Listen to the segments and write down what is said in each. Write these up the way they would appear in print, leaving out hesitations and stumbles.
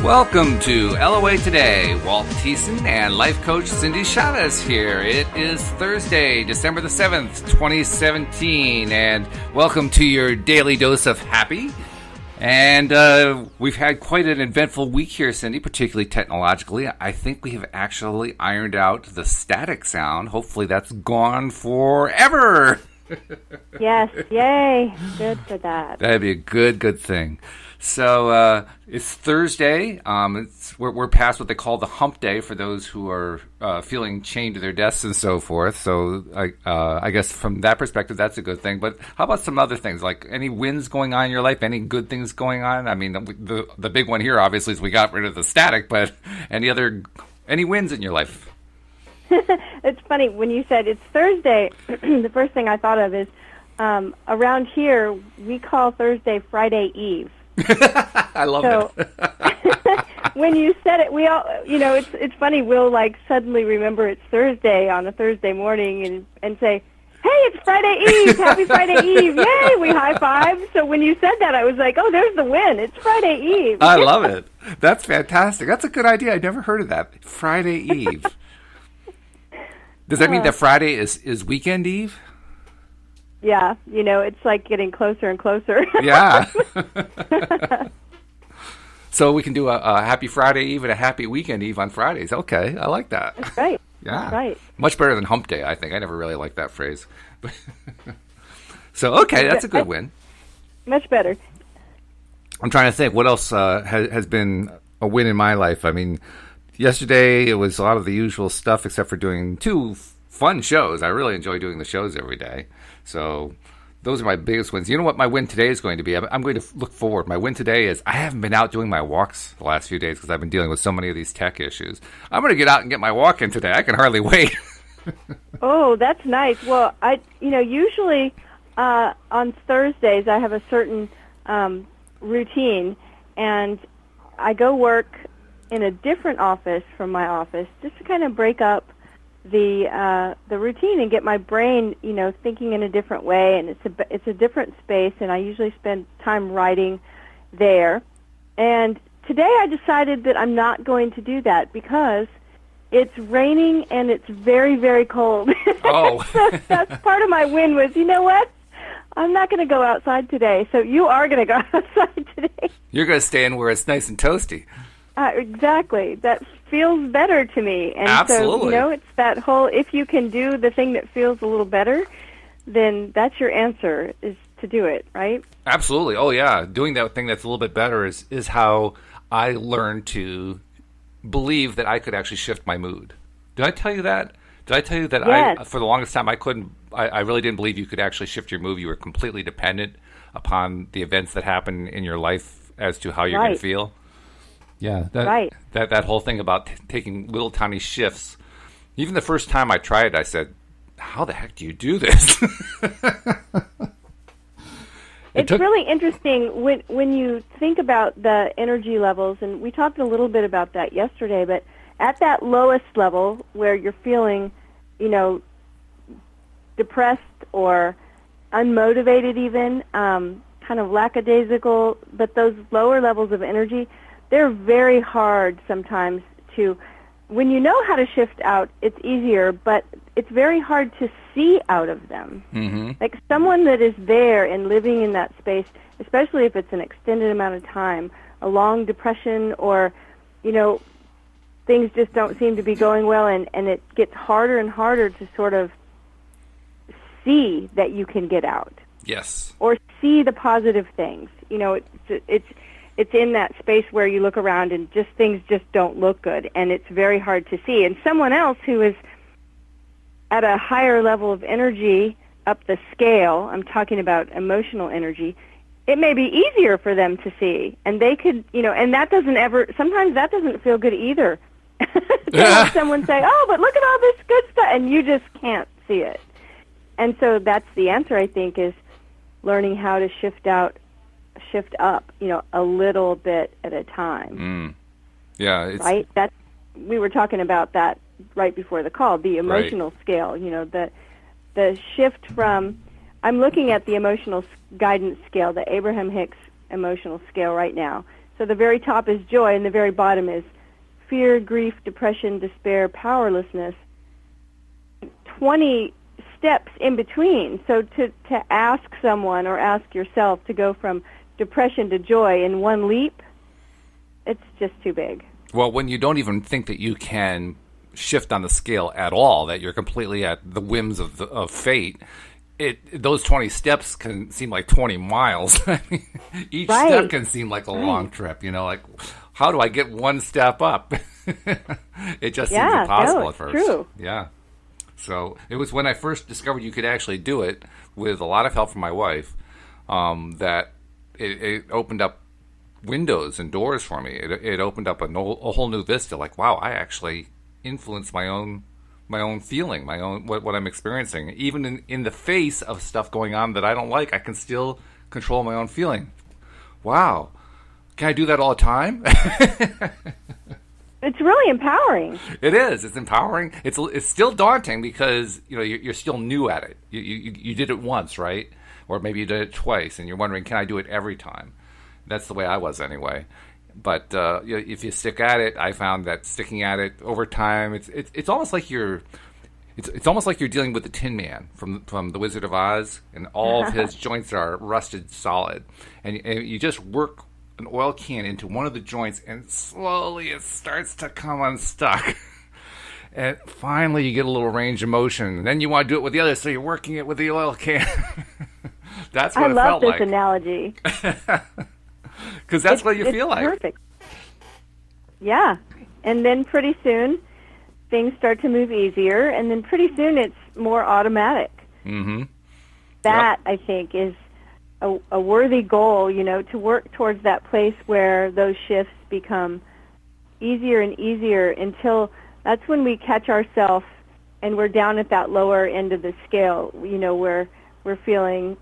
Welcome to LOA Today. Walt Thiessen and life coach Cindy Chavez here. It is Thursday, December the 7th, 2017, and welcome to your daily dose of happy. And we've had quite an eventful week here, Cindy, particularly technologically. I think we have actually ironed out the static sound. Hopefully that's gone forever. Yes, yay. Good for that. That'd be a good thing. So it's Thursday. We're past what they call the hump day for those who are feeling chained to their desks and so forth. So I guess from that perspective, that's a good thing. But how about some other things, like any wins going on in your life? Any good things going on? I mean, the big one here, obviously, is we got rid of the static. But any wins in your life? It's funny, when you said it's Thursday, the first thing I thought of is around here, we call Thursday Friday Eve. I love it. When you said it, we all, it's funny, we'll like suddenly remember it's Thursday on a Thursday morning and say, hey, it's Friday Eve, happy Friday Eve, yay, we high five. So when you said that, I was like, oh, there's the win, it's Friday Eve. I love it. That's fantastic. That's a good idea. I never heard of that. Friday Eve. Does that mean that Friday is weekend eve? Yeah, it's like getting closer and closer. Yeah. So we can do a happy Friday Eve and a happy weekend eve on Fridays. Okay, I like that. That's right. Yeah. That's right. Much better than hump day, I think. I never really liked that phrase. So, okay, that's a good win. Much better. I'm trying to think what else has been a win in my life. I mean, yesterday it was a lot of the usual stuff except for doing two fun shows. I really enjoy doing the shows every day. So those are my biggest wins. You know what my win today is going to be? I'm going to look forward. My win today is I haven't been out doing my walks the last few days because I've been dealing with so many of these tech issues. I'm going to get out and get my walk in today. I can hardly wait. Oh, that's nice. Well, usually on Thursdays I have a certain routine, and I go work in a different office from my office just to kind of break up the routine and get my brain, thinking in a different way, and it's a different space, and I usually spend time writing there. And today I decided that I'm not going to do that because it's raining and it's very, very cold. Oh. So that's part of my win was, you know what? I'm not going to go outside today. So you are going to go outside today. You're going to stay in where it's nice and toasty. Exactly. That feels better to me. And Absolutely. So, it's that whole, if you can do the thing that feels a little better, then that's your answer, is to do it, right? Absolutely. Oh, yeah. Doing that thing that's a little bit better is how I learned to believe that I could actually shift my mood. Did I tell you that? Did I tell you that Yes. for the longest time, I really didn't believe you could actually shift your mood. You were completely dependent upon the events that happen in your life as to how you're going to feel. Yeah, that whole thing about taking little tiny shifts. Even the first time I tried it, I said, how the heck do you do this? It's really interesting when you think about the energy levels, and we talked a little bit about that yesterday, but at that lowest level where you're feeling, depressed or unmotivated even, kind of lackadaisical, but those lower levels of energy, they're very hard sometimes to, when you know how to shift out, it's easier, but it's very hard to see out of them. Mm-hmm. Like someone that is there and living in that space, especially if it's an extended amount of time, a long depression or, things just don't seem to be going well, and it gets harder and harder to sort of see that you can get out. Yes. Or see the positive things. It's in that space where you look around and just things just don't look good, and it's very hard to see. And someone else who is at a higher level of energy up the scale, I'm talking about emotional energy, it may be easier for them to see. And they could, and that sometimes that doesn't feel good either. To have someone say, oh, but look at all this good stuff, and you just can't see it. And so that's the answer, I think, is learning how to shift up, a little bit at a time. Yeah, it's right. We were talking about that right before the call. The emotional scale. The shift from. I'm looking at the emotional guidance scale, the Abraham Hicks emotional scale right now. So the very top is joy, and the very bottom is fear, grief, depression, despair, powerlessness. 20 steps in between. So to ask someone or ask yourself to go from depression to joy in one leap, it's just too big. Well, when you don't even think that you can shift on the scale at all, that you're completely at the whims of fate, those 20 steps can seem like 20 miles. Each step can seem like a long trip. Like, how do I get one step up? It just seems impossible at first. True. Yeah. So it was when I first discovered you could actually do it with a lot of help from my wife that it opened up windows and doors for me. It opened up a whole new vista. Like, wow, I actually influence my own feeling, my own what I'm experiencing. Even in the face of stuff going on that I don't like, I can still control my own feeling. Wow, can I do that all the time? It's really empowering. It is. It's empowering. It's still daunting because you're still new at it. You did it once, right? Or maybe you did it twice, and you're wondering, can I do it every time? That's the way I was anyway. But if you stick at it, I found that sticking at it over time, it's almost like it's almost like you're dealing with the Tin Man from The Wizard of Oz, and all of his joints are rusted solid, and you just work an oil can into one of the joints, and slowly it starts to come unstuck. And finally, you get a little range of motion. And then you want to do it with the other, so you're working it with the oil can. That's what it felt like. I love this analogy. Because that's what you feel like. Perfect. Yeah. And then pretty soon, things start to move easier, and then pretty soon it's more automatic. Mm-hmm. That, I think, is a worthy goal, to work towards that place where those shifts become easier and easier until that's when we catch ourselves and we're down at that lower end of the scale, where we're feeling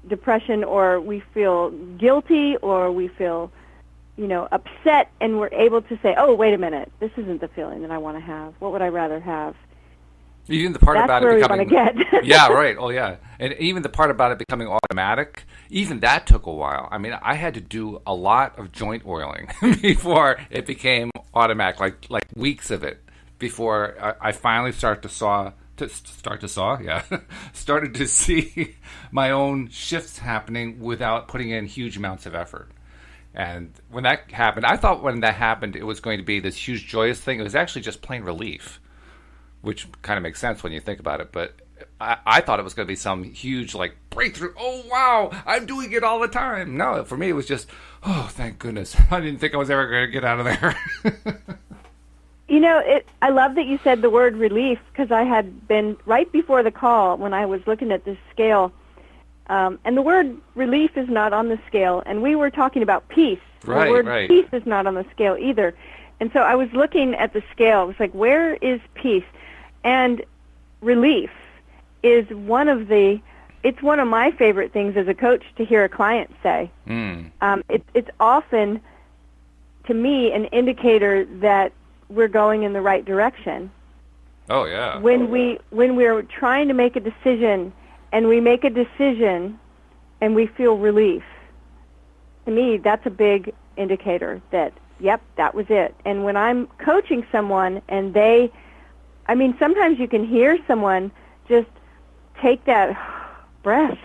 depression, or we feel guilty, or we feel, upset, and we're able to say, oh, wait a minute, this isn't the feeling that I want to have. What would I rather have? Even the part That's about where it becoming, we want to get. Yeah, right. Oh, yeah. And even the part about it becoming automatic, even that took a while. I mean, I had to do a lot of joint oiling before it became automatic, like weeks of it, before I finally started to see my own shifts happening without putting in huge amounts of effort. And when that happened, I thought when that happened, it was going to be this huge joyous thing. It was actually just plain relief, which kind of makes sense when you think about it. But I thought it was going to be some huge, breakthrough. Oh, wow, I'm doing it all the time. No, for me, it was just, oh, thank goodness. I didn't think I was ever going to get out of there. I love that you said the word relief, because I had been, right before the call, when I was looking at this scale, and the word relief is not on the scale, and we were talking about peace. Right, the word right. Peace is not on the scale either. And so I was looking at the scale. I was like, where is peace? And relief is one of my favorite things as a coach to hear a client say. It's often, to me, an indicator that we're going in the right direction. Oh, yeah. When we're trying to make a decision, and we make a decision and we feel relief, to me, that's a big indicator that, yep, that was it. And when I'm coaching someone and sometimes you can hear someone just take that breath,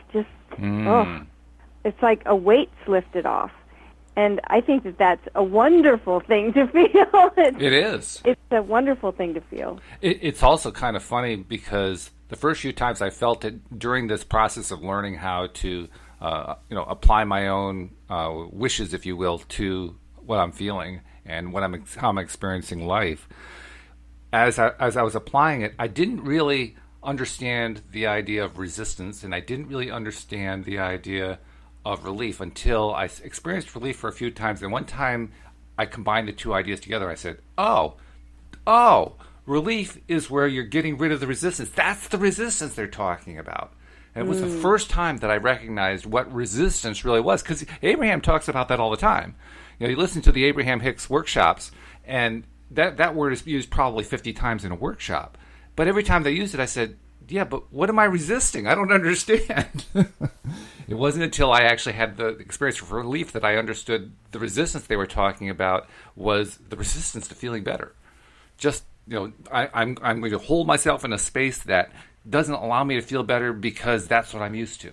it's like a weight's lifted off. And I think that that's a wonderful thing to feel. It is. It's a wonderful thing to feel. It's also kind of funny because the first few times I felt it during this process of learning how to, apply my own wishes, if you will, to what I'm feeling and how I'm experiencing life. As I was applying it, I didn't really understand the idea of resistance, and I didn't really understand the idea of relief until I experienced relief for a few times. And one time I combined the two ideas together. I said, oh, relief is where you're getting rid of the resistance. That's the resistance they're talking about. And it was the first time that I recognized what resistance really was, because Abraham talks about that all the time. You listen to the Abraham Hicks workshops, and that word is used probably 50 times in a workshop. But every time they used it, I said, yeah, but what am I resisting? I don't understand. It wasn't until I actually had the experience of relief that I understood the resistance they were talking about was the resistance to feeling better. Just, I'm going to hold myself in a space that doesn't allow me to feel better because that's what I'm used to.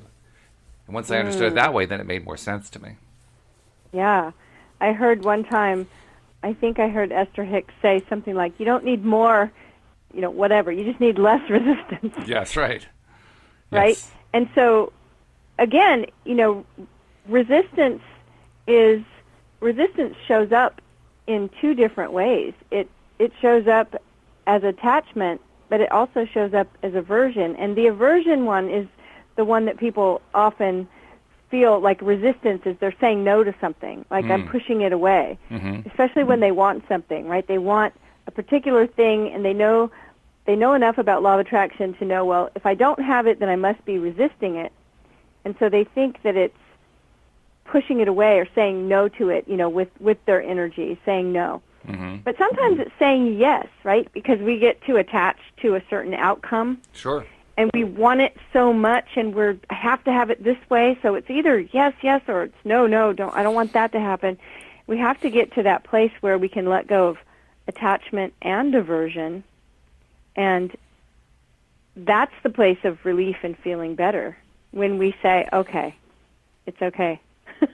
And once I understood it that way, then it made more sense to me. Yeah. I heard one time, I think I heard Esther Hicks say something like, you don't need more, whatever. You just need less resistance. Yes, right. Right? Yes. And so, again, resistance shows up in two different ways. It shows up as attachment, but it also shows up as aversion. And the aversion one is the one that people often feel like resistance is they're saying no to something, like I'm pushing it away, especially when they want something, right? They want a particular thing, and they know enough about law of attraction to know, well, if I don't have it, then I must be resisting it. And so they think that it's pushing it away or saying no to it, with their energy, saying no. But sometimes it's saying yes, right? Because we get too attached to a certain outcome. Sure. And we want it so much, and I have to have it this way. So it's either yes, yes, or it's no, I don't want that to happen. We have to get to that place where we can let go of attachment and aversion, and that's the place of relief and feeling better when we say, okay, it's okay.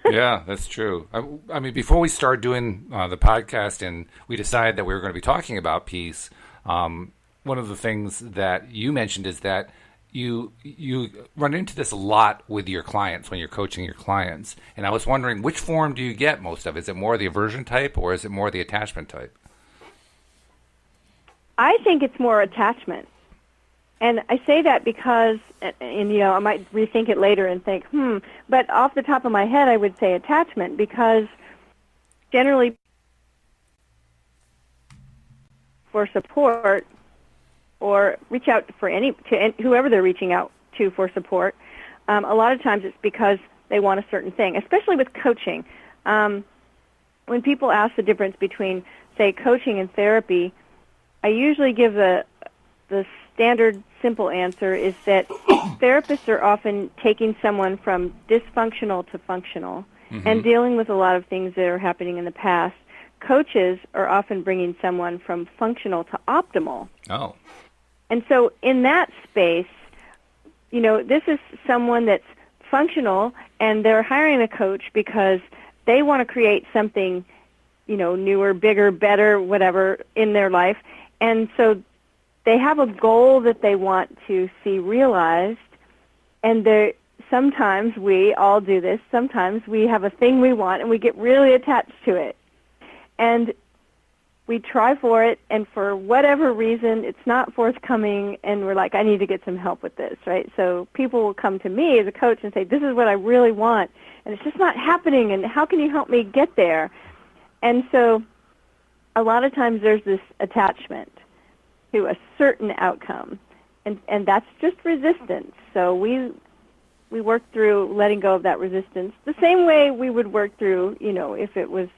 Yeah, that's true. I mean, before we started doing the podcast and we decided that we were going to be talking about peace, one of the things that you mentioned is that you run into this a lot with your clients when you're coaching your clients. And I was wondering, which form do you get most of? Is it more the aversion type or is it more the attachment type? I think it's more attachment. And I say that because, and I might rethink it later and think, but off the top of my head, I would say attachment, because generally for support or reach out to whoever they're reaching out to for support, a lot of times it's because they want a certain thing, especially with coaching. When people ask the difference between, say, coaching and therapy, I usually give the standard simple answer is that therapists are often taking someone from dysfunctional to functional and dealing with a lot of things that are happening in the past. Coaches are often bringing someone from functional to optimal. Oh. And so in that space, this is someone that's functional, and they're hiring a coach because they want to create something, newer, bigger, better, whatever, in their life. And so they have a goal that they want to see realized, and sometimes we all do this. Sometimes we have a thing we want, and we get really attached to it. And we try for it, and for whatever reason, it's not forthcoming, and we're like, I need to get some help with this, right? So people will come to me as a coach and say, this is what I really want, and it's just not happening, and how can you help me get there? And so a lot of times there's this attachment to a certain outcome, and that's just resistance. So we work through letting go of that resistance the same way we would work through, if it was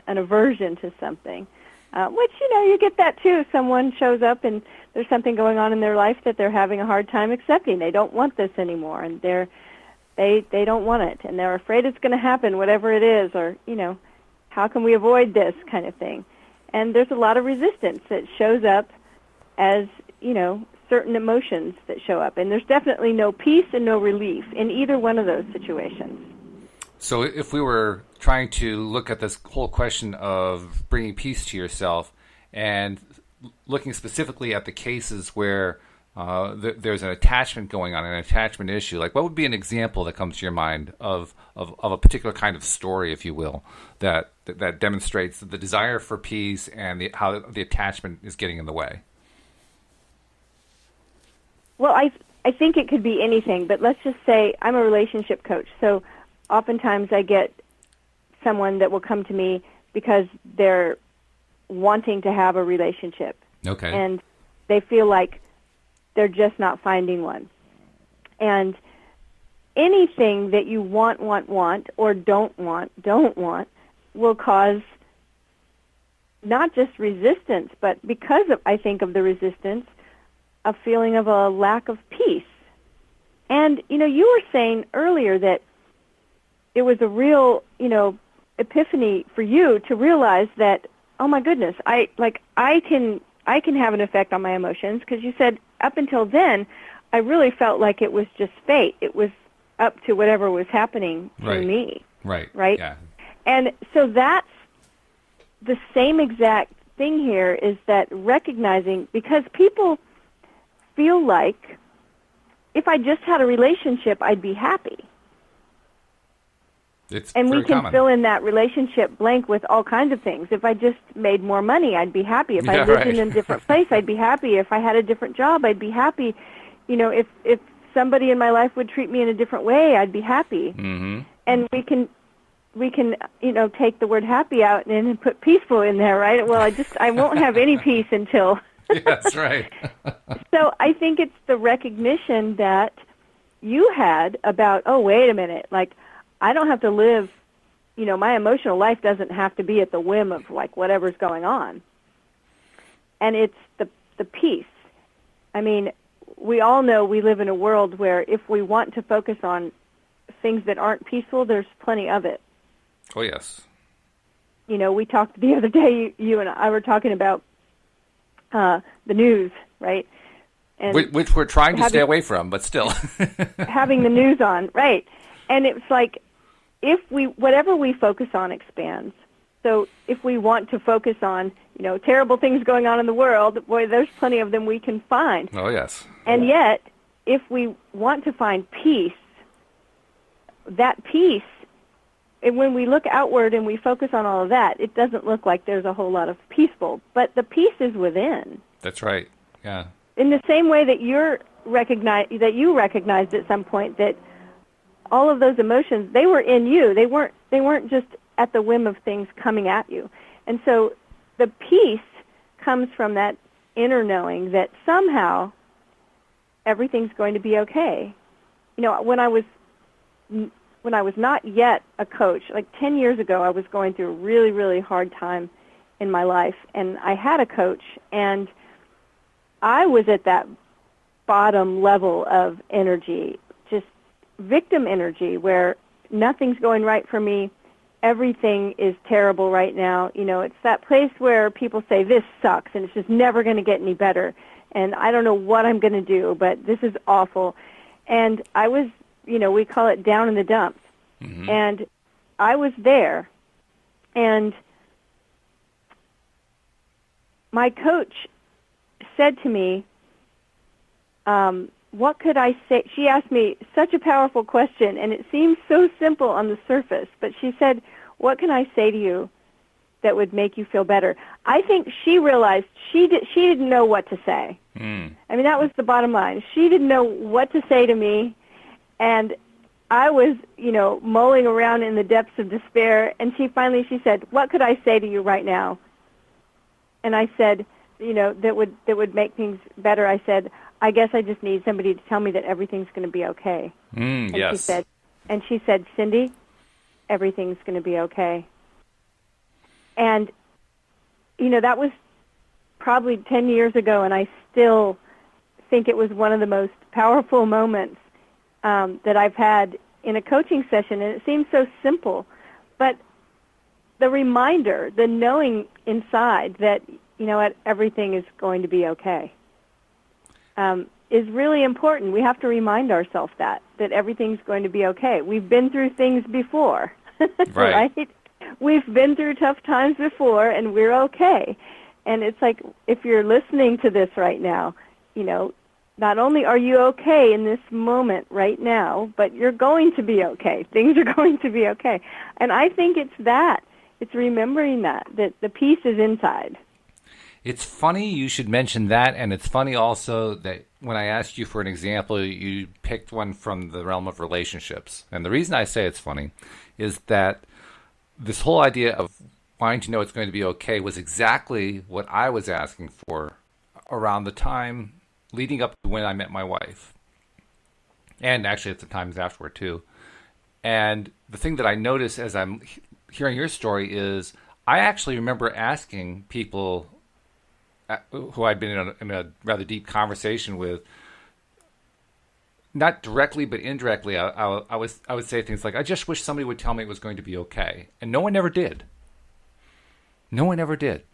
an aversion to something, which, you get that too. Someone shows up and there's something going on in their life that they're having a hard time accepting. They don't want this anymore, and they don't want it, and they're afraid it's going to happen, whatever it is, or, how can we avoid this kind of thing? And there's a lot of resistance that shows up as, certain emotions that show up. And there's definitely no peace and no relief in either one of those situations. So if we were trying to look at this whole question of bringing peace to yourself and looking specifically at the cases where there's an attachment going on, an attachment issue, like what would be an example that comes to your mind of a particular kind of story, if you will, that demonstrates the desire for peace and how the attachment is getting in the way? Well, I think it could be anything, but let's just say I'm a relationship coach. So oftentimes I get someone that will come to me because they're wanting to have a relationship. Okay. And they feel like they're just not finding one. And anything that you want, or don't want, will cause not just resistance, but because of, I think, of the resistance, a feeling of a lack of peace. And, you were saying earlier that it was a real, epiphany for you to realize that, oh my goodness, I can have an effect on my emotions, because you said up until then, I really felt like it was just fate. It was up to whatever was happening to me. Right. Yeah. And so that's the same exact thing here, is that recognizing, because people feel like if I just had a relationship, I'd be happy. And we can fill in that relationship blank with all kinds of things. If I just made more money, I'd be happy. If I lived in a different place, I'd be happy. If I had a different job, I'd be happy. If somebody in my life would treat me in a different way, I'd be happy. Mm-hmm. And we can take the word happy out and put peaceful in there, right? Well, I won't have any peace until. Yes, right. So I think it's the recognition that you had about, oh, wait a minute, I don't have to live, my emotional life doesn't have to be at the whim of whatever's going on. And it's the peace. I mean, we all know we live in a world where if we want to focus on things that aren't peaceful, there's plenty of it. Oh, yes. We talked the other day, you and I were talking about the news, right? And which we're trying to stay away from, but still. having the news on, right. And it's like, whatever we focus on expands. So if we want to focus on, terrible things going on in the world, boy, there's plenty of them we can find. Oh, yes. And yet, if we want to find peace, that peace, and when we look outward and we focus on all of that, it doesn't look like there's a whole lot of peaceful, but the peace is within. That's right. Yeah. In the same way that you recognized at some point that all of those emotions, they were in you. They weren't just at the whim of things coming at you. And so the peace comes from that inner knowing that somehow everything's going to be okay. When I was not yet a coach, 10 years ago, I was going through a really, really hard time in my life, and I had a coach, and I was at that bottom level of energy, just victim energy, where nothing's going right for me. Everything is terrible right now. It's that place where people say, this sucks, and it's just never going to get any better, and I don't know what I'm going to do, but this is awful. And I was, we call it down in the dumps. Mm-hmm. And I was there, and my coach said to me, what could I say? She asked me such a powerful question, and it seems so simple on the surface, but she said, what can I say to you that would make you feel better? I think she realized she didn't know what to say. Mm. I mean, that was the bottom line. She didn't know what to say to me, and I was, mulling around in the depths of despair, and she said, what could I say to you right now? And I said, that would make things better. I said, I guess I just need somebody to tell me that everything's going to be okay. And yes. She said, Cindy, everything's going to be okay. And, that was probably 10 years ago, and I still think it was one of the most powerful moments that I've had in a coaching session, and it seems so simple, but the reminder, the knowing inside that, everything is going to be okay, is really important. We have to remind ourselves that everything's going to be okay. We've been through things before, right? We've been through tough times before, and we're okay. And it's like, if you're listening to this right now, not only are you okay in this moment right now, but you're going to be okay. Things are going to be okay. And I think it's that. It's remembering that the peace is inside. It's funny you should mention that, and it's funny also that when I asked you for an example, you picked one from the realm of relationships. And the reason I say it's funny is that this whole idea of wanting to know it's going to be okay was exactly what I was asking for around the time leading up to when I met my wife, and actually at the times afterward too. And the thing that I notice as I'm hearing your story is I actually remember asking people who I'd been in a rather deep conversation with, not directly but indirectly, I would say things like, I just wish somebody would tell me it was going to be okay. And no one ever did. No one ever did.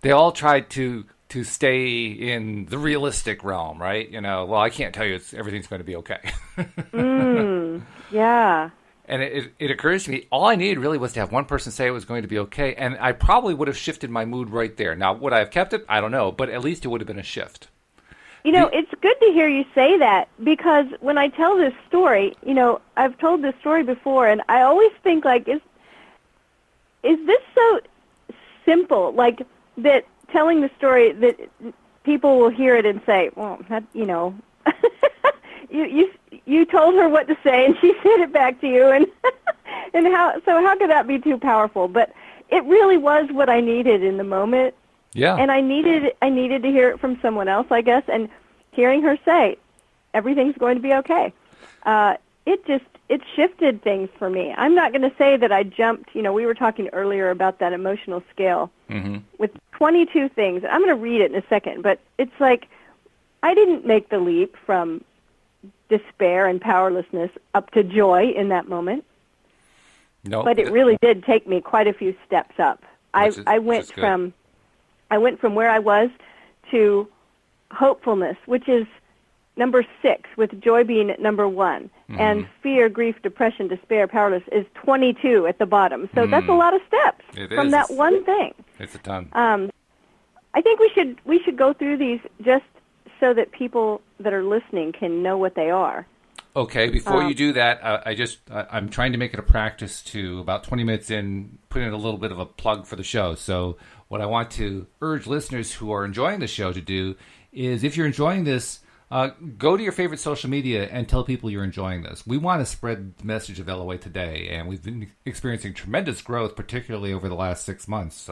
They all tried to stay in the realistic realm, right? Well, I can't tell you everything's going to be okay. Yeah. And it occurs to me, all I needed really was to have one person say it was going to be okay, and I probably would have shifted my mood right there. Now, would I have kept it? I don't know, but at least it would have been a shift. It's good to hear you say that, because when I tell this story, I've told this story before, and I always think, like, is this so simple, like, that telling the story that people will hear it and say, well, that, you told her what to say and she said it back to you, and how could that be too powerful? But it really was what I needed in the moment. Yeah. And I needed to hear it from someone else, I guess, and hearing her say everything's going to be okay. It shifted things for me. I'm not going to say that I jumped, we were talking earlier about that emotional scale with 22 things. I'm going to read it in a second, but it's like I didn't make the leap from despair and powerlessness up to joy in that moment. No, but it really did take me quite a few steps up. I went from where I was to hopefulness, which is number 6, with joy being at number 1. And fear, grief, depression, despair, powerless is 22 at the bottom. So that's a lot of steps from that one thing. It's a ton. I think we should go through these just so that people that are listening can know what they are. Okay, before you do that, I'm trying to make it a practice to, about 20 minutes in, put in a little bit of a plug for the show. So what I want to urge listeners who are enjoying the show to do is, if you're enjoying this, go to your favorite social media and tell people you're enjoying this. We want to spread the message of LOA Today, and we've been experiencing tremendous growth, particularly over the last 6 months,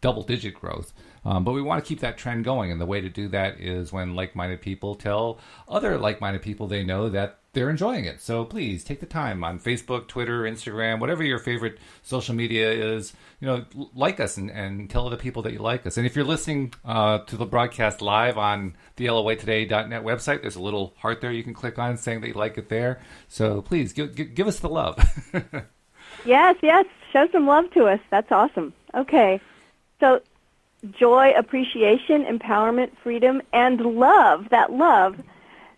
double-digit growth. But we want to keep that trend going, and the way to do that is when like-minded people tell other like-minded people they know that they're enjoying it. So please take the time on Facebook, Twitter, Instagram, whatever your favorite social media is, like us and tell other people that you like us. And if you're listening to the broadcast live on the LOAtoday.net website, there's a little heart there you can click on saying that you like it there. So please give us the love. Yes. Show some love to us. That's awesome. Okay. So joy, appreciation, empowerment, freedom, and love. That love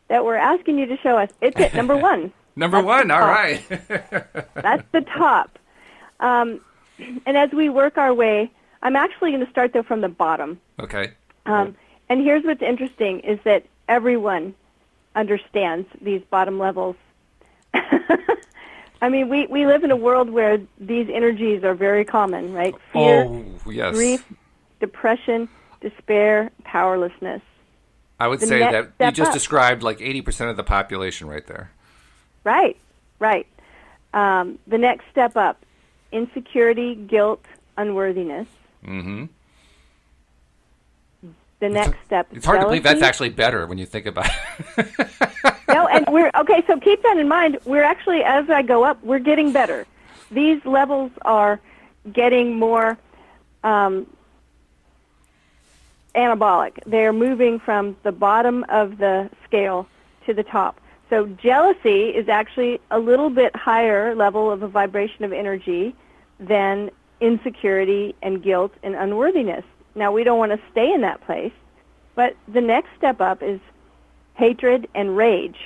that we're asking you to show us. It's at number 1. Number 1, all right. That's the top. And as we work our way, I'm actually going to start, though, from the bottom. Okay. And here's what's interesting is that everyone understands these bottom levels. I mean, we live in a world where these energies are very common, right? Fear, yes. Grief, depression, despair, powerlessness. I would say that you just described like 80% of the population right there. Right. The next step up, insecurity, guilt, unworthiness. Mm-hmm. The next step, it's hard to believe that's actually better when you think about it. No, and so keep that in mind. We're actually, as I go up, we're getting better. These levels are getting more anabolic. They're moving from the bottom of the scale to the top. So jealousy is actually a little bit higher level of a vibration of energy than insecurity and guilt and unworthiness. Now, we don't want to stay in that place, but the next step up is hatred and rage.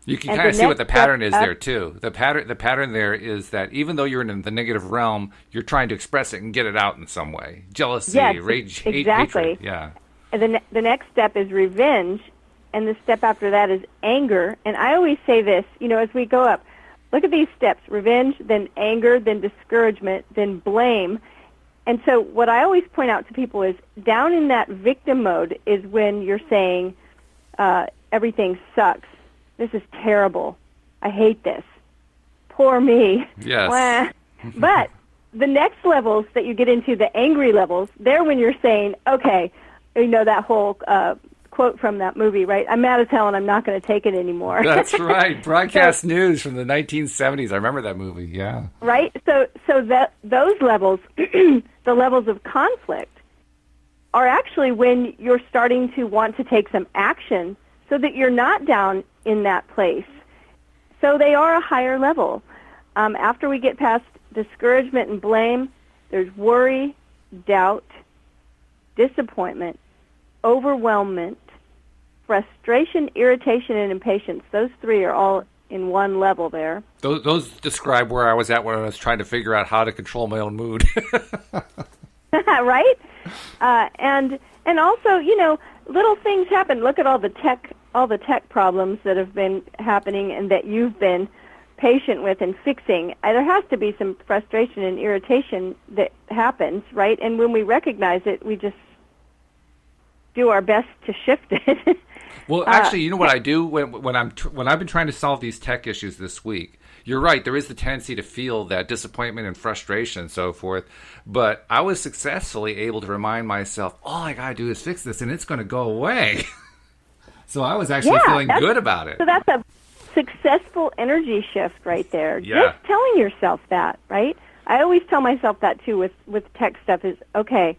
You can kind of see what the pattern is there, too. The pattern there is that even though you're in the negative realm, you're trying to express it and get it out in some way. Jealousy, rage, exactly. hatred. Yeah. And the next step is revenge, and the step after that is anger. And I always say this, as we go up, look at these steps: revenge, then anger, then discouragement, then blame. And so what I always point out to people is down in that victim mode is when you're saying everything sucks. This is terrible. I hate this. Poor me. Yes. But the next levels that you get into, the angry levels, they're when you're saying, okay, that whole quote from that movie, right? I'm mad as hell and I'm not going to take it anymore. That's right. Broadcast news from the 1970s. I remember that movie, yeah. Right? So those levels, the levels of conflict, are actually when you're starting to want to take some action so that you're not down in that place. So they are a higher level. After we get past discouragement and blame, there's worry, doubt, disappointment, overwhelmment, frustration, irritation, and impatience. Those three are all in one level there. Those describe where I was at when I was trying to figure out how to control my own mood. Right? And also, little things happen. Look at all the tech problems that have been happening and that you've been patient with and fixing. There has to be some frustration and irritation that happens, right? And when we recognize it, we just do our best to shift it. Well, actually, you know what I do when I've been trying to solve these tech issues this week. You're right. There is the tendency to feel that disappointment and frustration and so forth. But I was successfully able to remind myself, all I got to do is fix this, and it's going to go away. So I was actually feeling good about it. So that's a successful energy shift right there. Yeah. Just telling yourself that, right? I always tell myself that too with tech stuff is, okay,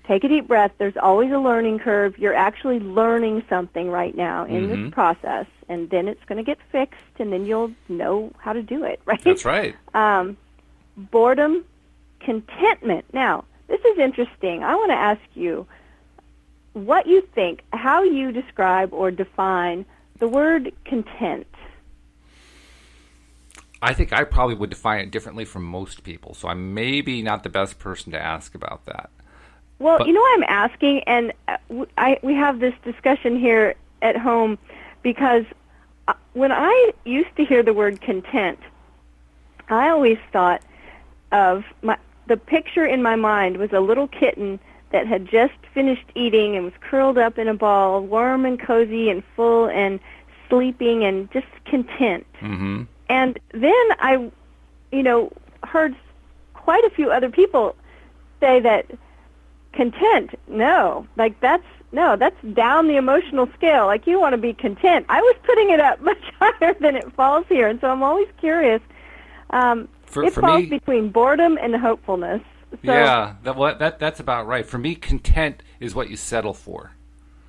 take a deep breath. There's always a learning curve. You're actually learning something right now in this process, and then it's going to get fixed, and then you'll know how to do it, right? That's right. Boredom, contentment. Now, this is interesting. I want to ask you what you think, how you describe or define the word content. I think I probably would define it differently from most people, so I'm maybe not the best person to ask about that. Well, I'm asking, and we have this discussion here at home because when I used to hear the word content, I always thought of the picture in my mind was a little kitten that had just finished eating and was curled up in a ball, warm and cozy and full and sleeping and just content. Mm-hmm. And then I, heard quite a few other people say that content, that's down the emotional scale. Like, you want to be content. I was putting it up much higher than it falls here, and so I'm always curious. It falls between boredom and hopefulness. So, yeah, that's about right. For me, content is what you settle for.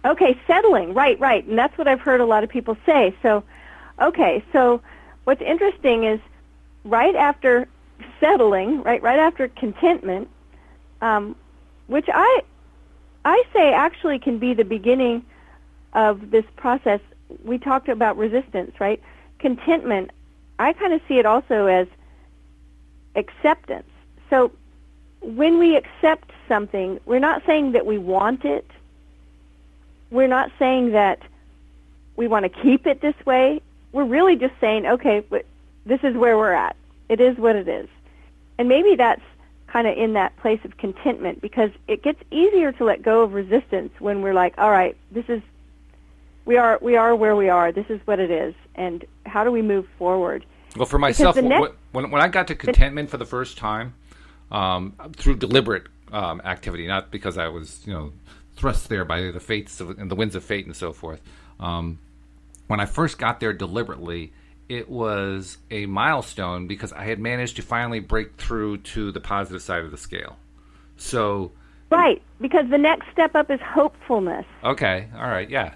Okay, settling, right, and that's what I've heard a lot of people say. So, okay, so what's interesting is right after settling, right after contentment, which I say actually can be the beginning of this process. We talked about resistance, right? Contentment, I kind of see it also as acceptance. So when we accept something, we're not saying that we want it. We're not saying that we want to keep it this way. We're really just saying, okay, this is where we're at. It is what it is. And maybe that's kind of in that place of contentment, because it gets easier to let go of resistance when we're like, all right, we are where we are. This is what it is. And how do we move forward? Well, for myself, when I got to contentment for the first time, through deliberate activity, not because I was, thrust there by the fates and the winds of fate and so forth. When I first got there deliberately, it was a milestone because I had managed to finally break through to the positive side of the scale. So, right, because the next step up is hopefulness. Okay, all right, yeah.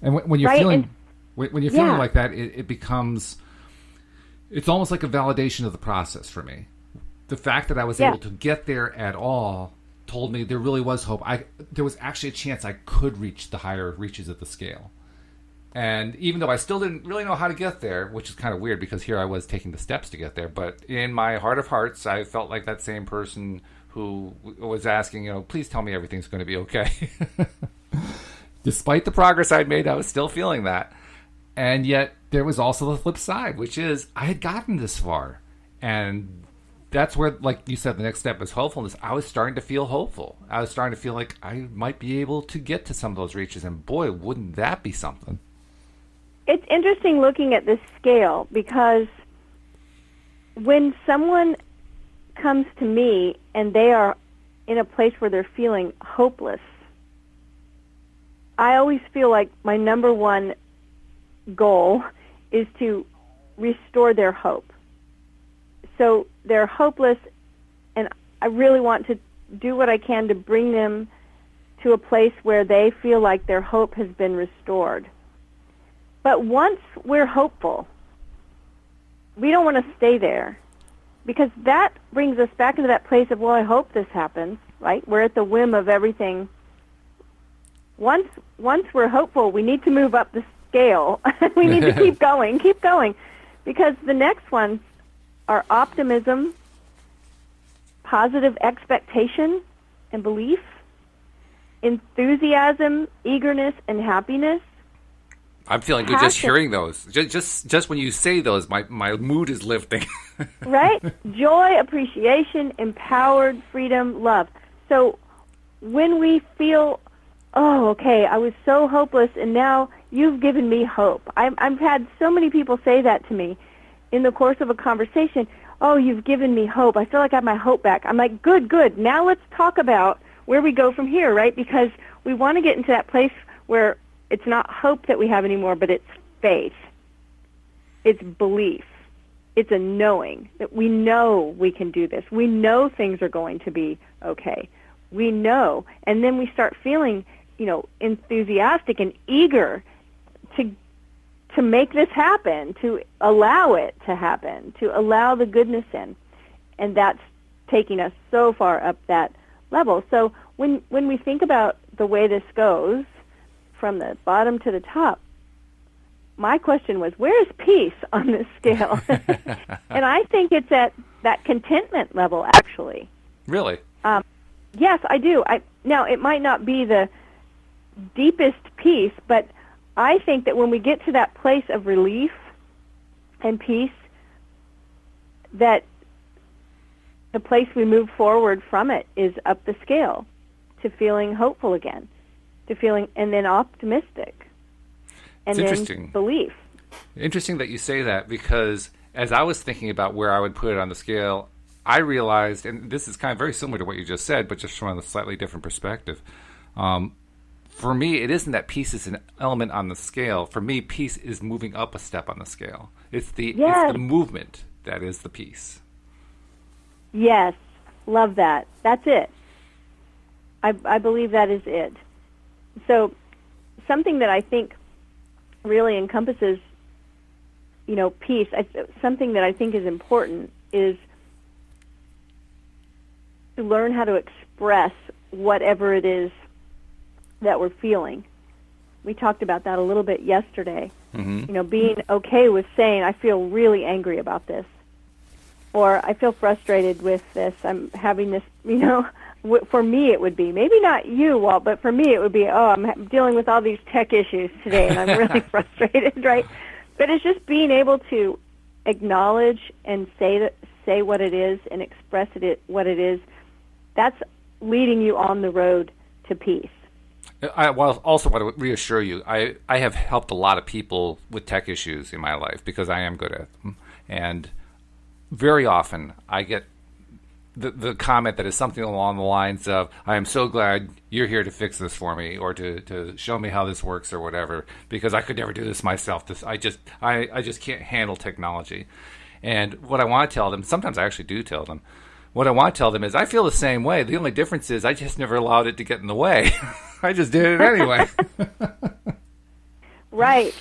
And when you're feeling like that, it becomes, it's almost like a validation of the process for me. The fact that I was able to get there at all told me there really was hope. There was actually a chance I could reach the higher reaches of the scale. And even though I still didn't really know how to get there, which is kind of weird because here I was taking the steps to get there, but in my heart of hearts, I felt like that same person who was asking, please tell me everything's going to be okay. Despite the progress I'd made, I was still feeling that. And yet there was also the flip side, which is I had gotten this far. And that's where, like you said, the next step is hopefulness. I was starting to feel hopeful. I was starting to feel like I might be able to get to some of those reaches. And boy, wouldn't that be something? It's interesting looking at this scale, because when someone comes to me and they are in a place where they're feeling hopeless, I always feel like my number one goal is to restore their hope. So they're hopeless, and I really want to do what I can to bring them to a place where they feel like their hope has been restored. But once we're hopeful, we don't want to stay there, because that brings us back into that place of, well, I hope this happens, right? We're at the whim of everything. Once we're hopeful, we need to move up the scale. We need to keep going, because the next ones are optimism, positive expectation and belief, enthusiasm, eagerness, and happiness. I'm feeling good just hearing those. Just when you say those, my mood is lifting. Right? Joy, appreciation, empowered, freedom, love. So when we feel, oh, okay, I was so hopeless, and now you've given me hope. I've had so many people say that to me in the course of a conversation. Oh, you've given me hope. I feel like I have my hope back. I'm like, good. Now let's talk about where we go from here, right? Because we want to get into that place where it's not hope that we have anymore, but it's faith. It's belief. It's a knowing that we know we can do this. We know things are going to be okay. We know. And then we start feeling, enthusiastic and eager to make this happen, to allow it to happen, to allow the goodness in. And that's taking us so far up that level. So when we think about the way this goes, from the bottom to the top, my question was, where is peace on this scale? And I think it's at that contentment level, actually. Really? Yes, I do. Now, it might not be the deepest peace, but I think that when we get to that place of relief and peace, that the place we move forward from it is up the scale to feeling hopeful again, to feeling, and then optimistic, and then belief. Interesting that you say that, because as I was thinking about where I would put it on the scale, I realized, and this is kind of very similar to what you just said, but just from a slightly different perspective. For me, it isn't that peace is an element on the scale. For me, peace is moving up a step on the scale. It's the movement that is the peace. Yes, love that. That's it. I believe that is it. So something that I think really encompasses, peace, something that I think is important is to learn how to express whatever it is that we're feeling. We talked about that a little bit yesterday. Mm-hmm. Being okay with saying, I feel really angry about this, or I feel frustrated with this. I'm having this, for me it would be, maybe not you, Walt, but for me it would be, I'm dealing with all these tech issues today and I'm really frustrated, right? But it's just being able to acknowledge and say what it is and express what it is. That's leading you on the road to peace. I also want to reassure you, I have helped a lot of people with tech issues in my life because I am good at them. And very often I get the comment that is something along the lines of, I am so glad you're here to fix this for me, or to show me how this works or whatever, because I could never do this myself. I just can't handle technology. And what I want to tell them, sometimes I actually do tell them, what I want to tell them is I feel the same way. The only difference is I just never allowed it to get in the way. I just did it anyway. Right.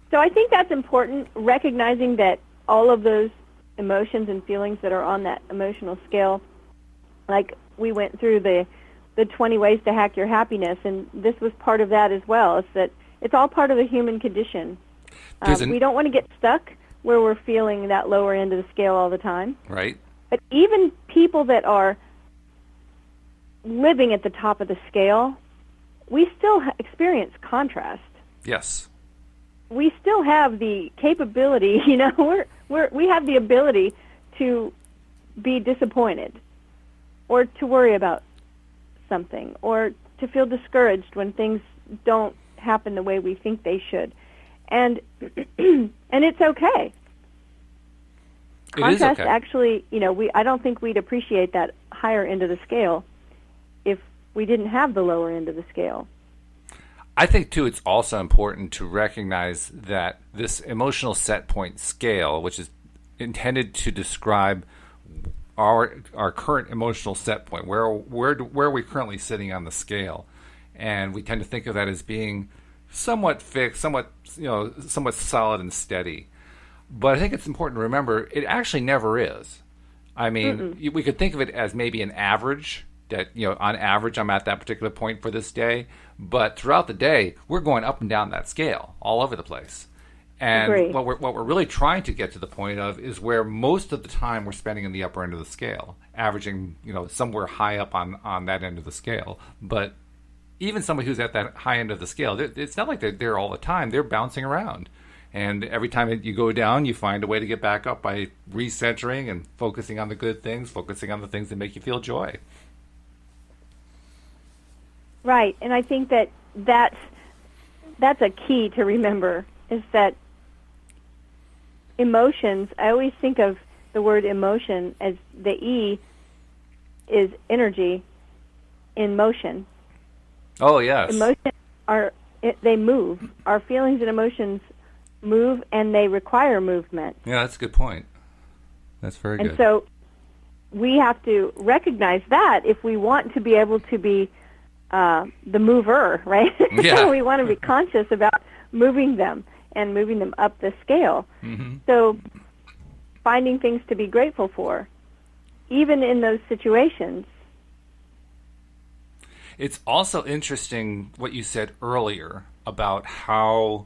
So I think that's important, recognizing that all of those emotions and feelings that are on that emotional scale, like we went through the 20 ways to hack your happiness, and this was part of that as well, is that it's all part of the human condition. We don't want to get stuck where we're feeling that lower end of the scale all the time. Right. But even people that are living at the top of the scale, we still experience contrast. Yes. We still have the capability, we have the ability to be disappointed, or to worry about something, or to feel discouraged when things don't happen the way we think they should. And and it's okay. Contrast, actually, I don't think we'd appreciate that higher end of the scale if we didn't have the lower end of the scale. I think, too, it's also important to recognize that this emotional set point scale, which is intended to describe our current emotional set point. Where are we currently sitting on the scale? And we tend to think of that as being somewhat fixed, somewhat solid and steady. But I think it's important to remember it actually never is. I mean, we could think of it as maybe an average, that, on average I'm at that particular point for this day. But throughout the day, we're going up and down that scale all over the place. And Agreed. what we're really trying to get to the point of is where most of the time we're spending in the upper end of the scale, averaging, somewhere high up on that end of the scale. But even somebody who's at that high end of the scale, it's not like they're there all the time. They're bouncing around. And every time you go down, you find a way to get back up by recentering and focusing on the good things, focusing on the things that make you feel joy. Right, and I think that's a key to remember, is that emotions, I always think of the word emotion as the E is energy in motion. Oh, yes. Emotions they move. Our feelings and emotions move, and they require movement. Yeah, that's a good point. That's very good. And so we have to recognize that if we want to be able to be the mover, right? Yeah. We want to be conscious about moving them and moving them up the scale. Mm-hmm. So finding things to be grateful for, even in those situations. It's also interesting what you said earlier about how,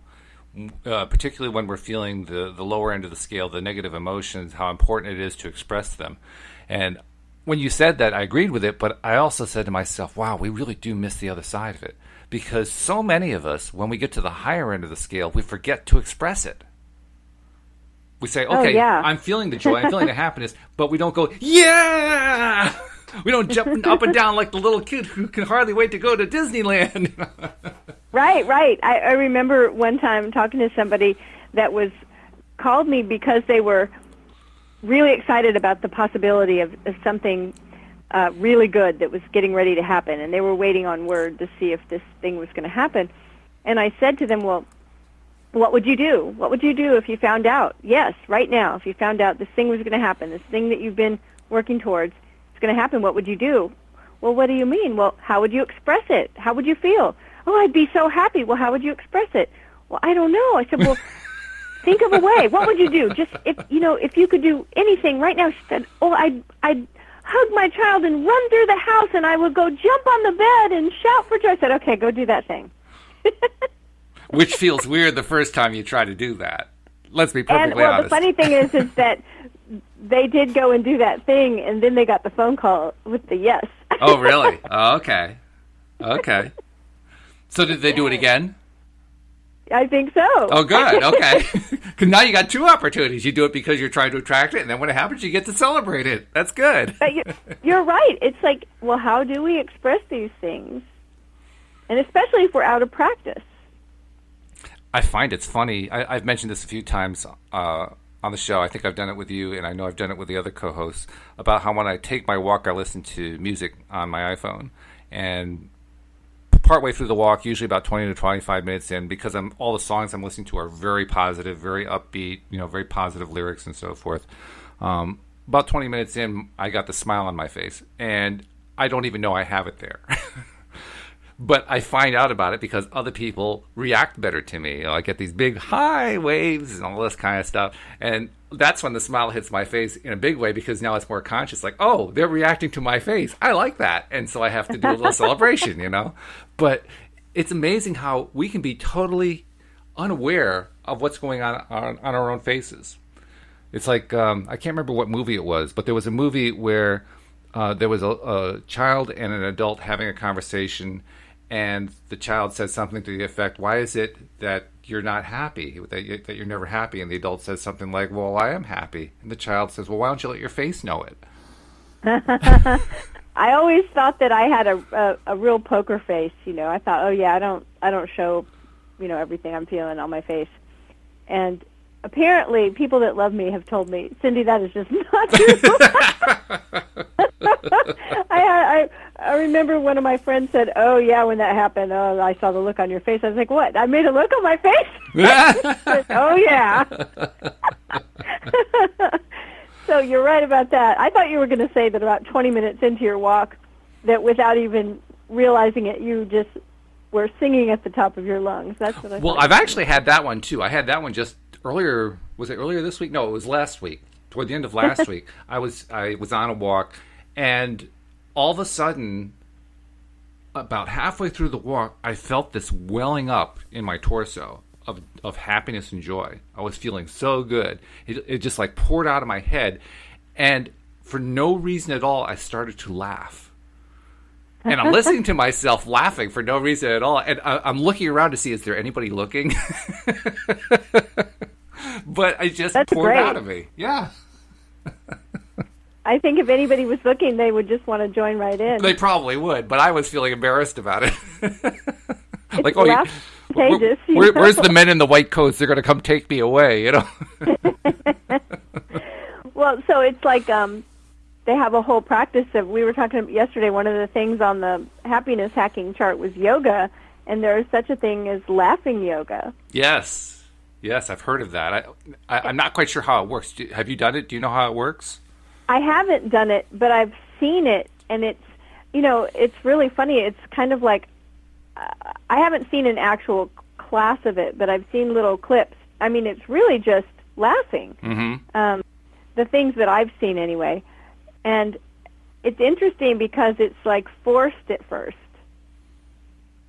particularly when we're feeling the lower end of the scale, the negative emotions, how important it is to express them. And when you said that, I agreed with it, but I also said to myself, wow, we really do miss the other side of it. Because so many of us, when we get to the higher end of the scale, we forget to express it. We say, okay, I'm feeling the joy, I'm feeling the happiness, but we don't go, yeah! We don't jump up and down like the little kid who can hardly wait to go to Disneyland. Right. I remember one time talking to somebody that called me because they were really excited about the possibility of something really good that was getting ready to happen, and they were waiting on word to see if this thing was going to happen. And I said to them, well, what would you do? What would you do if you found out? Yes, right now, if you found out this thing was going to happen, this thing that you've been working towards, going to happen, what would you do? Well, what do you mean? Well, how would you express it? How would you feel? Oh, I'd be so happy. Well, how would you express it? Well, I don't know. I said, well, think of a way. What would you do? Just if you could do anything right now. She said, oh, I'd hug my child and run through the house, and I would go jump on the bed and shout for joy. I said, okay, go do that thing. Which feels weird the first time you try to do that. Let's be perfectly honest. The funny thing is that they did go and do that thing, and then they got the phone call with the yes. Oh, really? Oh, okay. So did they do it again? I think so. Oh, good. Okay. Because now you got two opportunities. You do it because you're trying to attract it, and then when it happens, you get to celebrate it. That's good. But you're right. It's like, well, how do we express these things? And especially if we're out of practice. I find it's funny. I've mentioned this a few times on the show. I think I've done it with you, and I know I've done it with the other co-hosts, about how when I take my walk, I listen to music on my iPhone. And partway through the walk, usually about 20 to 25 minutes in, because all the songs I'm listening to are very positive, very upbeat, very positive lyrics and so forth. About 20 minutes in, I got the smile on my face, and I don't even know I have it there. But I find out about it because other people react better to me. I get these big high waves and all this kind of stuff. And that's when the smile hits my face in a big way, because now it's more conscious. Like, oh, they're reacting to my face. I like that. And so I have to do a little celebration, But it's amazing how we can be totally unaware of what's going on our own faces. It's like, I can't remember what movie it was, but there was a movie where there was a child and an adult having a conversation, and the child says something to the effect, why is it that you're not happy, that you're never happy? And the adult says something like, well, I am happy. And the child says, well, why don't you let your face know it? I always thought that I had a real poker face, I thought, oh, yeah, I don't show, everything I'm feeling on my face. And apparently people that love me have told me, Cindy, that is just not true. I remember one of my friends said, oh, yeah, when that happened, oh, I saw the look on your face. I was like, what? I made a look on my face? Oh, yeah. So you're right about that. I thought you were going to say that about 20 minutes into your walk, that without even realizing it, you just were singing at the top of your lungs. That's what I Well, thought. I've actually had that one, too. I had that one just earlier. Was it earlier this week? No, it was last week. Toward the end of last week, I was on a walk, and all of a sudden, about halfway through the walk, I felt this welling up in my torso of happiness and joy. I was feeling so good. It just like poured out of my head, and for no reason at all, I started to laugh. And I'm listening to myself laughing for no reason at all, and I'm looking around to see, is there anybody looking? But I just poured out of me. Yeah. I think if anybody was looking, they would just want to join right in. They probably would, but I was feeling embarrassed about it. Like, contagious, where's the men in the white coats? They're going to come take me away, you know? Well, so it's like they have a whole practice of, we were talking yesterday, one of the things on the happiness hacking chart was yoga, and there is such a thing as laughing yoga. Yes, I've heard of that. I'm not quite sure how it works. Have you done it? Do you know how it works? I haven't done it, but I've seen it, and it's, it's really funny. It's kind of like, I haven't seen an actual class of it, but I've seen little clips. I mean, it's really just laughing. Mm-hmm. The things that I've seen anyway. And it's interesting because it's like forced at first.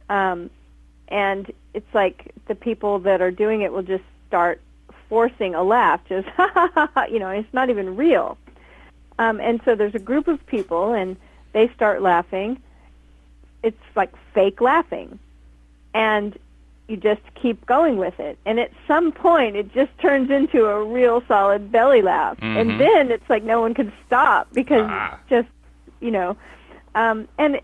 And it's like the people that are doing it will just start forcing a laugh, just, it's not even real. And so there's a group of people, and they start laughing. It's like fake laughing. And you just keep going with it. And at some point, it just turns into a real solid belly laugh. Mm-hmm. And then it's like no one can stop because just, and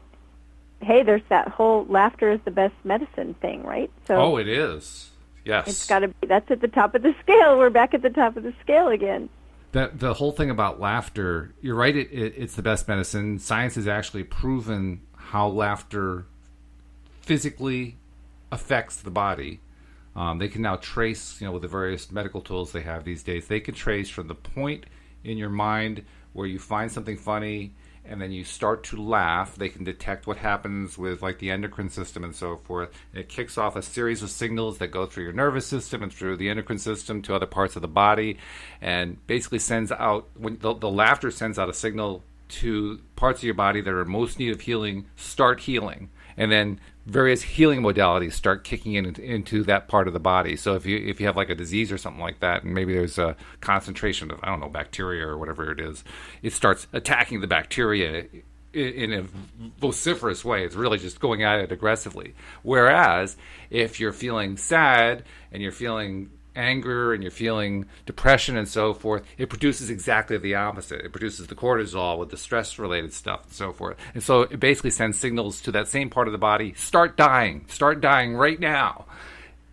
hey, there's that whole laughter is the best medicine thing, right? So it is. Yes. It's got to be, that's at the top of the scale. We're back at the top of the scale again. The whole thing about laughter, you're right, it's the best medicine. Science has actually proven how laughter physically affects the body. They can now trace, with the various medical tools they have these days, they can trace from the point in your mind where you find something funny and then you start to laugh. They can detect what happens with like the endocrine system and so forth. It kicks off a series of signals that go through your nervous system and through the endocrine system to other parts of the body, and basically sends out, when the laughter sends out a signal to parts of your body that are in most need of healing, start healing. And then various healing modalities start kicking into that part of the body. So if you have like a disease or something like that, and maybe there's a concentration of, bacteria or whatever it is, it starts attacking the bacteria in a vociferous way. It's really just going at it aggressively. Whereas if you're feeling sad and you're feeling anger and you're feeling depression and so forth, it produces exactly the opposite. It produces the cortisol with the stress-related stuff and so forth. And so it basically sends signals to that same part of the body, start dying right now.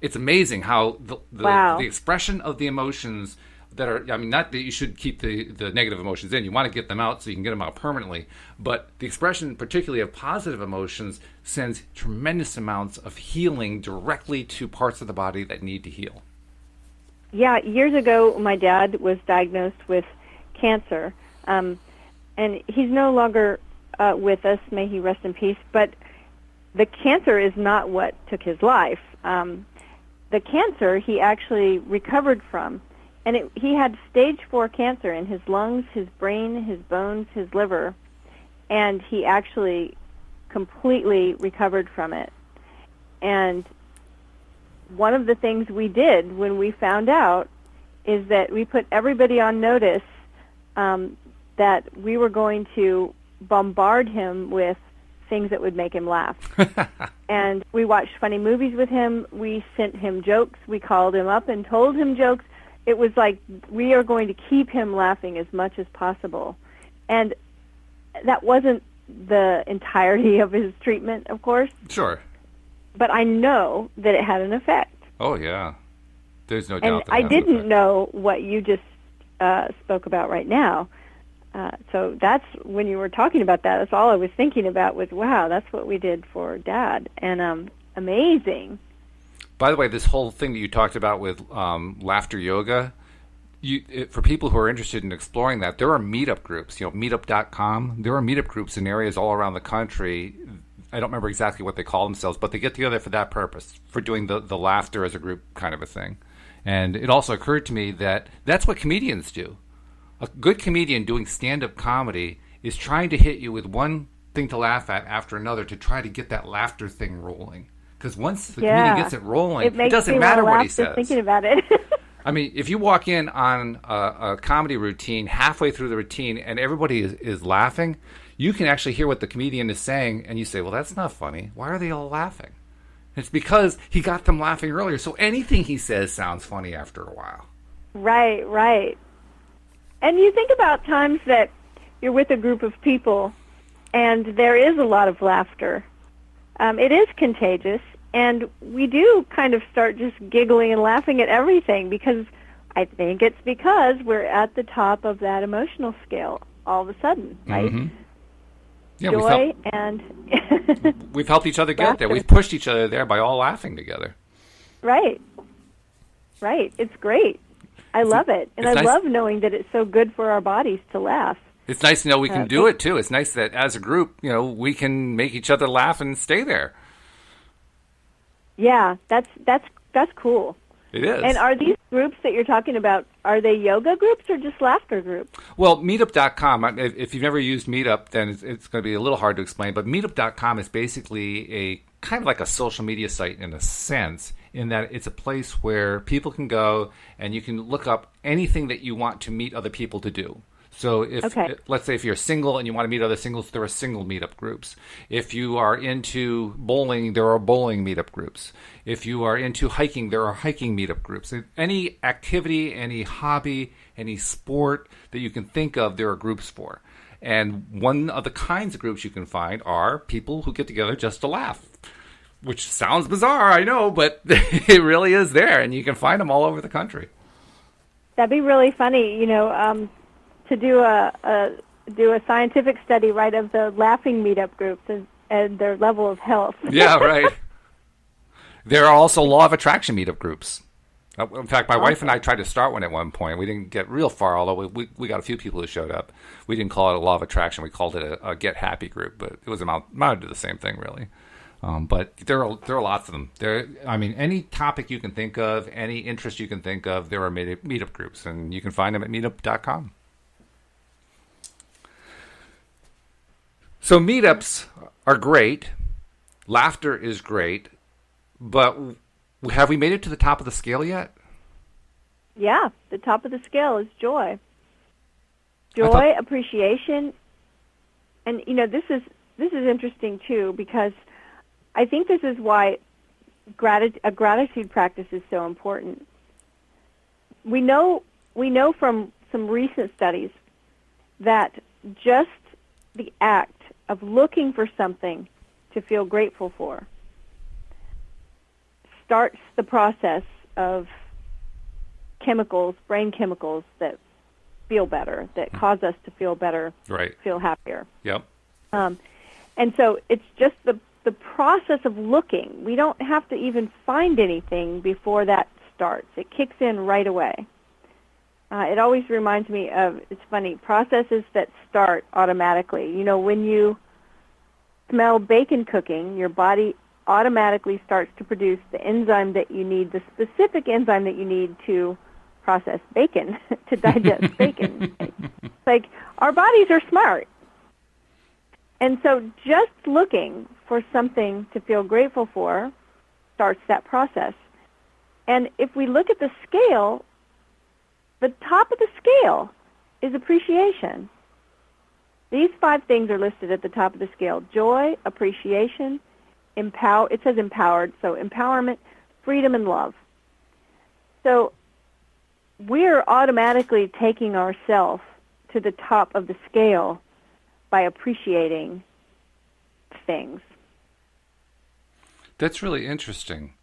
It's amazing how the expression of the emotions that are, not that you should keep the negative emotions in. You want to get them out so you can get them out permanently. But the expression, particularly of positive emotions, sends tremendous amounts of healing directly to parts of the body that need to heal. Yeah, years ago, my dad was diagnosed with cancer, and he's no longer with us. May he rest in peace. But the cancer is not what took his life. The cancer he actually recovered from, and he had stage 4 cancer in his lungs, his brain, his bones, his liver, and he actually completely recovered from it. And one of the things we did when we found out is that we put everybody on notice that we were going to bombard him with things that would make him laugh. And we watched funny movies with him. We sent him jokes. We called him up and told him jokes. It was like we are going to keep him laughing as much as possible. And that wasn't the entirety of his treatment, of course. Sure. But I know that it had an effect. Oh, yeah. There's no doubt that I didn't know what you just spoke about right now. So that's, when you were talking about that, that's all I was thinking about was, wow, that's what we did for Dad. And amazing. By the way, this whole thing that you talked about with laughter yoga, For people who are interested in exploring that, there are meetup groups, meetup.com. There are meetup groups in areas all around the country. I don't remember exactly what they call themselves, but they get together for that purpose, for doing the laughter as a group kind of a thing. And it also occurred to me that that's what comedians do. A good comedian doing stand-up comedy is trying to hit you with one thing to laugh at after another to try to get that laughter thing rolling. Because once the comedian gets it rolling, it doesn't matter what he says. Thinking about it. I mean, if you walk in on a comedy routine halfway through the routine and everybody is laughing, you can actually hear what the comedian is saying, and you say, well, that's not funny. Why are they all laughing? It's because he got them laughing earlier, so anything he says sounds funny after a while. Right. And you think about times that you're with a group of people and there is a lot of laughter. It is contagious, and we do kind of start just giggling and laughing at everything because I think it's because we're at the top of that emotional scale all of a sudden, right? Mm-hmm. Yeah, Joy and we've helped each other get there. We've pushed each other there by all laughing together. Right. It's great. I love it. And I love knowing that it's so good for our bodies to laugh. It's nice to know we can do it, too. It's nice that as a group, we can make each other laugh and stay there. Yeah, that's cool. It is. And are these groups that you're talking about, are they yoga groups or just laughter groups? Well, Meetup.com, if you've never used Meetup, then it's going to be a little hard to explain. But Meetup.com is basically a kind of like a social media site in a sense, in that it's a place where people can go and you can look up anything that you want to meet other people to do. So let's say if you're single and you want to meet other singles, there are single meetup groups. If you are into bowling, there are bowling meetup groups. If you are into hiking, there are hiking meetup groups. Any activity, any hobby, any sport that you can think of, there are groups for. And one of the kinds of groups you can find are people who get together just to laugh, which sounds bizarre, I know, but it really is there, and you can find them all over the country. That'd be really funny, to do a scientific study, right, of the laughing meetup groups and their level of health. Yeah, right. There are also law of attraction meetup groups. In fact, my wife and I tried to start one at one point. We didn't get real far, although we got a few people who showed up. We didn't call it a law of attraction. We called it a get happy group, but it was amounted to the same thing, really. But there are lots of them. Any topic you can think of, any interest you can think of, there are meetup groups, and you can find them at meetup.com. So meetups are great. Laughter is great. But have we made it to the top of the scale yet? Yeah, the top of the scale is joy. Joy, appreciation. And, this is interesting, too, because I think this is why a gratitude practice is so important. We know from some recent studies that just the act of looking for something to feel grateful for starts the process of brain chemicals that feel better, that cause us to feel better, right, feel happier. Yep. And so it's just the process of looking. We don't have to even find anything before that starts. It kicks in right away. It always reminds me of, it's funny, processes that start automatically. When you smell bacon cooking, your body automatically starts to produce the enzyme that you need, the specific enzyme that you need to process bacon, to digest bacon. It's like, our bodies are smart. And so just looking for something to feel grateful for starts that process. And if we look at the scale, the top of the scale is appreciation. These 5 things are listed at the top of the scale: joy, appreciation, it says empowered, so empowerment, freedom, and love. So we're automatically taking ourselves to the top of the scale by appreciating things. That's really interesting.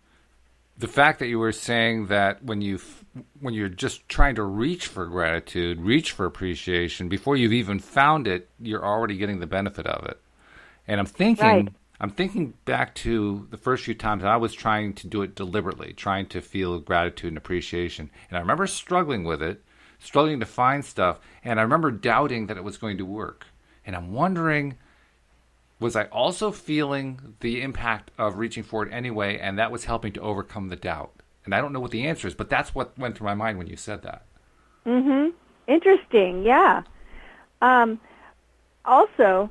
The fact that you were saying that when you're just trying to reach for gratitude, reach for appreciation, before you've even found it, you're already getting the benefit of it. And I'm thinking back to the first few times I was trying to do it deliberately, trying to feel gratitude and appreciation. And I remember struggling with it struggling to find stuff. And I remember doubting that it was going to work. And I'm wondering, was I also feeling the impact of reaching for it anyway, and that was helping to overcome the doubt? And I don't know what the answer is, but that's what went through my mind when you said that. Mm-hmm. Interesting, yeah. Also,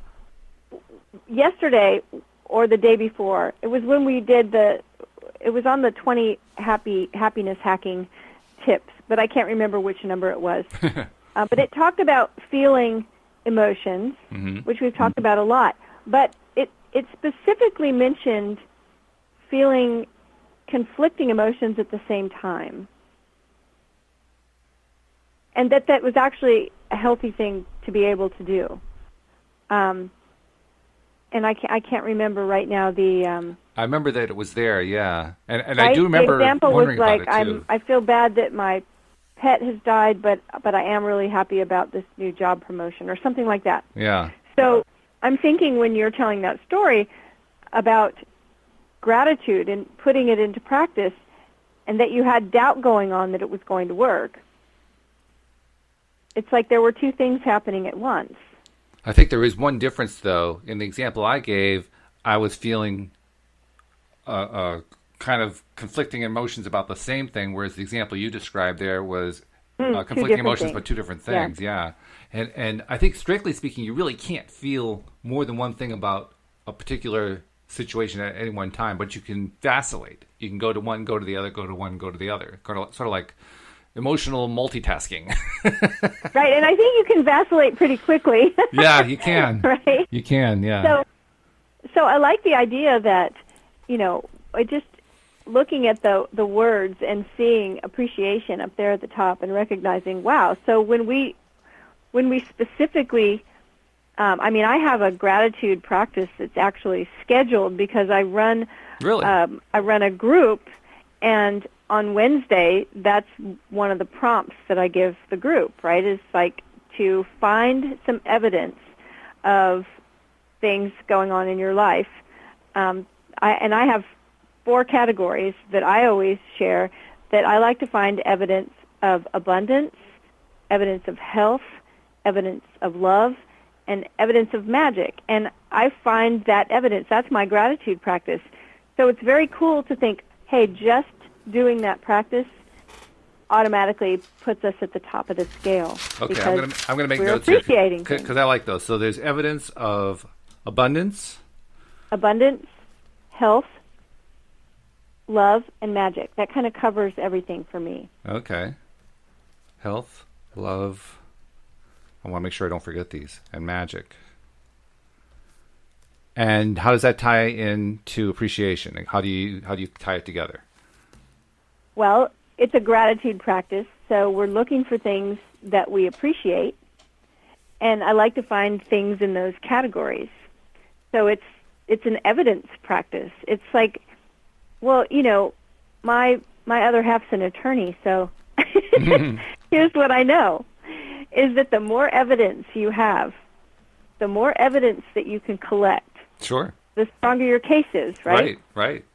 yesterday or the day before, it was when we did it was on the 20 happiness hacking tips, but I can't remember which number it was. But it talked about feeling emotions, which we've talked about a lot. But it specifically mentioned feeling conflicting emotions at the same time. And that was actually a healthy thing to be able to do. And I can't remember right now the... I remember that it was there, yeah. And right? I do remember the example wondering was like, about it, too. I feel bad that my pet has died, but I am really happy about this new job promotion, or something like that. Yeah. So I'm thinking when you're telling that story about gratitude and putting it into practice, and that you had doubt going on that it was going to work, it's like there were two things happening at once. I think there is one difference, though. In the example I gave, I was feeling kind of conflicting emotions about the same thing, whereas the example you described there was conflicting emotions, but two different things. Yeah. And I think, strictly speaking, you really can't feel more than one thing about a particular situation at any one time, but you can vacillate. You can go to one, go to the other, go to one, go to the other. Sort of like emotional multitasking. Right, and I think you can vacillate pretty quickly. Yeah, you can. Right? You can, yeah. So I like the idea that, just looking at the words and seeing appreciation up there at the top and recognizing, wow, so when we specifically, I have a gratitude practice that's actually scheduled because I run a group, and on Wednesday, that's one of the prompts that I give the group, right, is like to find some evidence of things going on in your life. I have 4 categories that I always share that I like to find evidence of abundance, evidence of health, evidence of love, and evidence of magic. And I find that evidence, that's my gratitude practice. So it's very cool to think, hey, just doing that practice automatically puts us at the top of the scale. Okay, I'm going to make notes here because I like those. So there's evidence of abundance, health, love, and magic. That kind of covers everything for me. Okay. Health, love, I want to make sure I don't forget these, and magic. And how does that tie into appreciation? How do you tie it together? Well, it's a gratitude practice, so we're looking for things that we appreciate, and I like to find things in those categories. So it's an evidence practice. It's like, well, my other half's an attorney, so here's what I know, is that the more evidence you have, the more evidence that you can collect, sure, the stronger your case is, right? Right.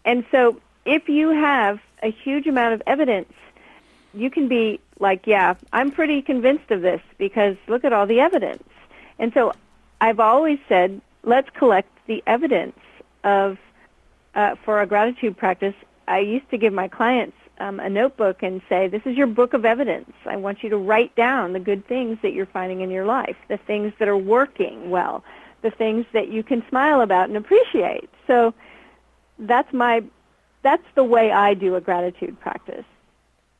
And so if you have a huge amount of evidence, you can be like, yeah, I'm pretty convinced of this because look at all the evidence. And so I've always said, let's collect the evidence of, for a gratitude practice. I used to give my clients a notebook and say, this is your book of evidence. I want you to write down the good things that you're finding in your life, the things that are working well, the things that you can smile about and appreciate. So that's the way I do a gratitude practice.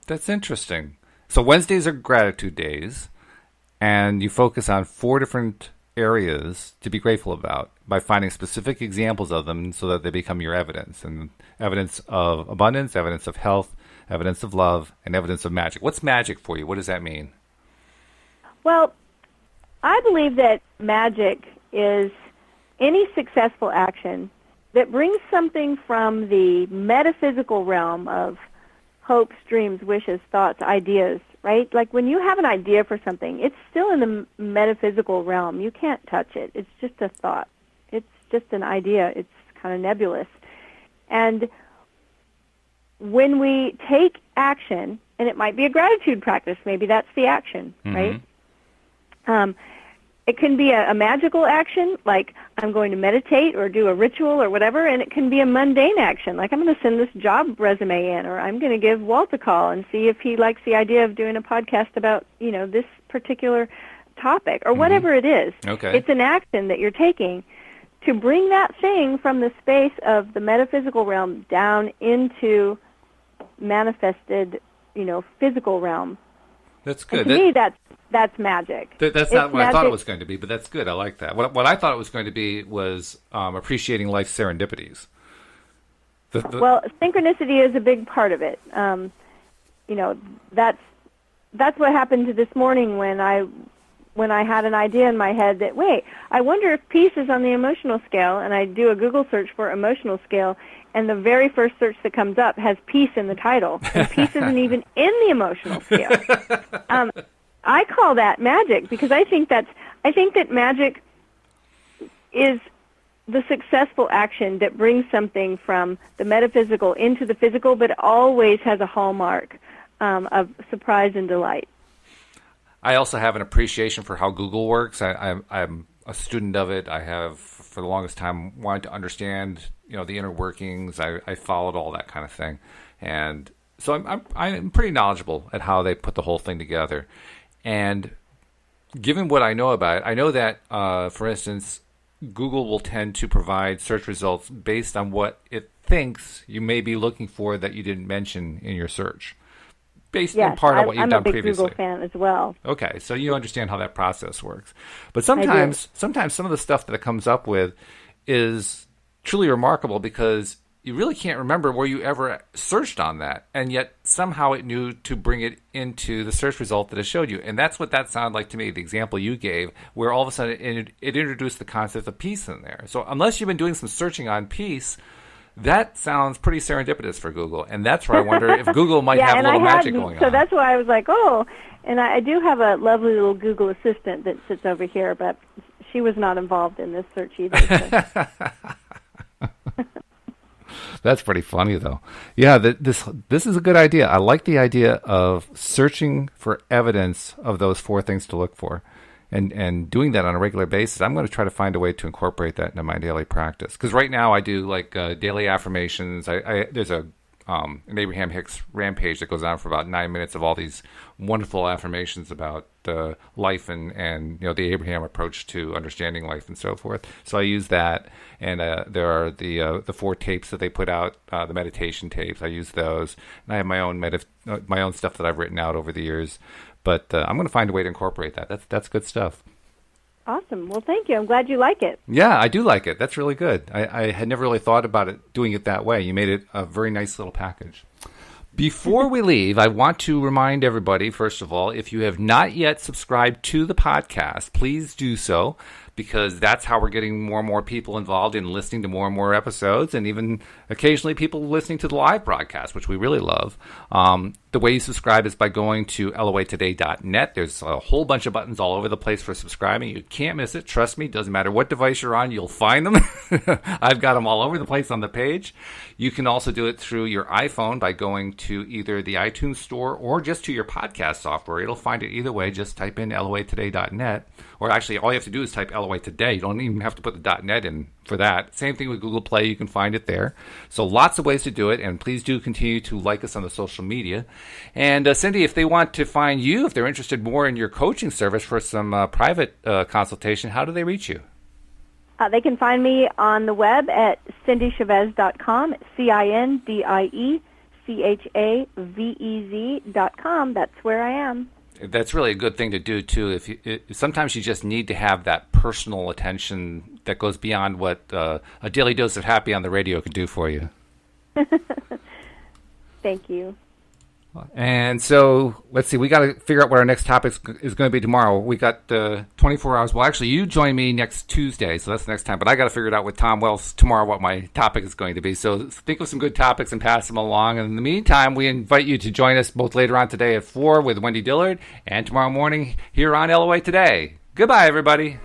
That's interesting. So Wednesdays are gratitude days, and you focus on 4 different areas to be grateful about by finding specific examples of them so that they become your evidence. And evidence of abundance, evidence of health, evidence of love, and evidence of magic. What's magic for you? What does that mean? Well, I believe that magic is any successful action that brings something from the metaphysical realm of hopes, dreams, wishes, thoughts, ideas, right? Like when you have an idea for something, it's still in the metaphysical realm. You can't touch it. It's just a thought. It's just an idea. It's kind of nebulous. And when we take action, and it might be a gratitude practice. Maybe that's the action, right? It can be a magical action, like I'm going to meditate or do a ritual or whatever, and it can be a mundane action, like I'm going to send this job resume in, or I'm going to give Walt a call and see if he likes the idea of doing a podcast about, this particular topic, or whatever it is. Okay. It's an action that you're taking to bring that thing from the space of the metaphysical realm down into manifested, physical realm. That's good. And to me, that's magic. That's not what I thought it was going to be, but that's good. I like that. What I thought it was going to be was appreciating life's serendipities. Well, synchronicity is a big part of it. That's what happened this morning when I had an idea in my head that, wait, I wonder if peace is on the emotional scale, and I do a Google search for emotional scale, and the very first search that comes up has peace in the title, and peace isn't even in the emotional scale. I call that magic, because I think that magic is the successful action that brings something from the metaphysical into the physical, but always has a hallmark of surprise and delight. I also have an appreciation for how Google works. I'm a student of it. I have, for the longest time, wanted to understand, the inner workings. I followed all that kind of thing, and so I'm pretty knowledgeable at how they put the whole thing together. And given what I know about it, I know that, for instance, Google will tend to provide search results based on what it thinks you may be looking for that you didn't mention in your search, based in part on what you've done previously. I'm a big Google fan as well. Okay, so you understand how that process works. But sometimes some of the stuff that it comes up with is truly remarkable, because you really can't remember where you ever searched on that, and yet somehow it knew to bring it into the search result that it showed you. And that's what that sounded like to me, the example you gave, where all of a sudden it introduced the concept of peace in there. So unless you've been doing some searching on peace, that sounds pretty serendipitous for Google. And that's where I wonder if Google might have a little magic going on. So that's why I was like, oh, and I do have a lovely little Google assistant that sits over here, but she was not involved in this search either. So. That's pretty funny, though. Yeah, this is a good idea. I like the idea of searching for evidence of those four things to look for, and doing that on a regular basis. I'm going to try to find a way to incorporate that into my daily practice. Because right now I do daily affirmations. There's an Abraham Hicks rampage that goes on for about 9 minutes of all these wonderful affirmations about life and the Abraham approach to understanding life and so forth. So I use that, and there are the 4 tapes that they put out, the meditation tapes. I use those, and I have my own stuff that I've written out over the years. But I'm going to find a way to incorporate that. That's good stuff. Awesome. Well, thank you. I'm glad you like it. Yeah, I do like it. That's really good. I had never really thought about it, doing it that way. You made it a very nice little package. Before we leave, I want to remind everybody, first of all, if you have not yet subscribed to the podcast, please do so, because that's how we're getting more and more people involved in listening to more and more episodes, and even occasionally people listening to the live broadcast, which we really love. The way you subscribe is by going to loatoday.net. There's a whole bunch of buttons all over the place for subscribing. You can't miss it. Trust me, doesn't matter what device you're on, you'll find them. I've got them all over the place on the page. You can also do it through your iPhone by going to either the iTunes store or just to your podcast software. It'll find it either way. Just type in loatoday.net. Or actually, all you have to do is type LOA Today. You don't even have to put the .net in for that. Same thing with Google Play. You can find it there. So lots of ways to do it, and please do continue to like us on the social media. And Cindy, if they want to find you, if they're interested more in your coaching service for some private consultation, how do they reach you? They can find me on the web at cindychavez.com, CINDIECHAVEZ.com. That's where I am. That's really a good thing to do, too. Sometimes you just need to have that personal attention that goes beyond what a daily dose of happy on the radio can do for you. Thank you. And so, let's see, we got to figure out what our next topic is going to be tomorrow. We got 24 hours. Well, actually, you join me next Tuesday, so that's the next time. But I got to figure it out with Tom Wells tomorrow what my topic is going to be. So think of some good topics and pass them along. And in the meantime, we invite you to join us both later on today at 4 with Wendy Dillard, and tomorrow morning here on LOA Today. Goodbye, everybody.